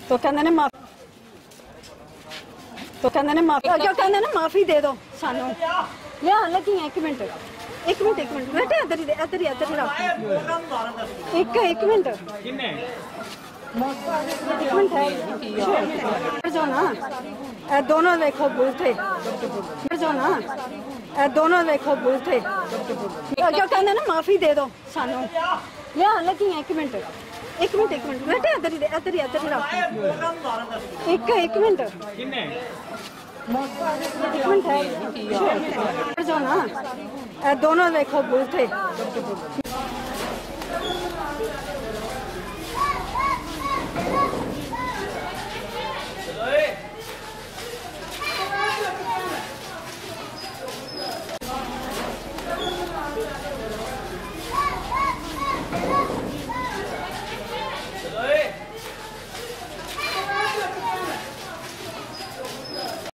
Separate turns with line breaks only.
तो कहते ने माफी कहते ने माफी दे दो सानू लिया लगी एक मिनट बेटे इधर ही रख एक मिनट जो ना दोनों देखो बुलते जो ना दोनों देखो बुलते कहते ना माफी दे दो सानू लिया लगी एक मिनट बेटे इधर ही रख एक मिनट जो ना दोनों देखो बुलते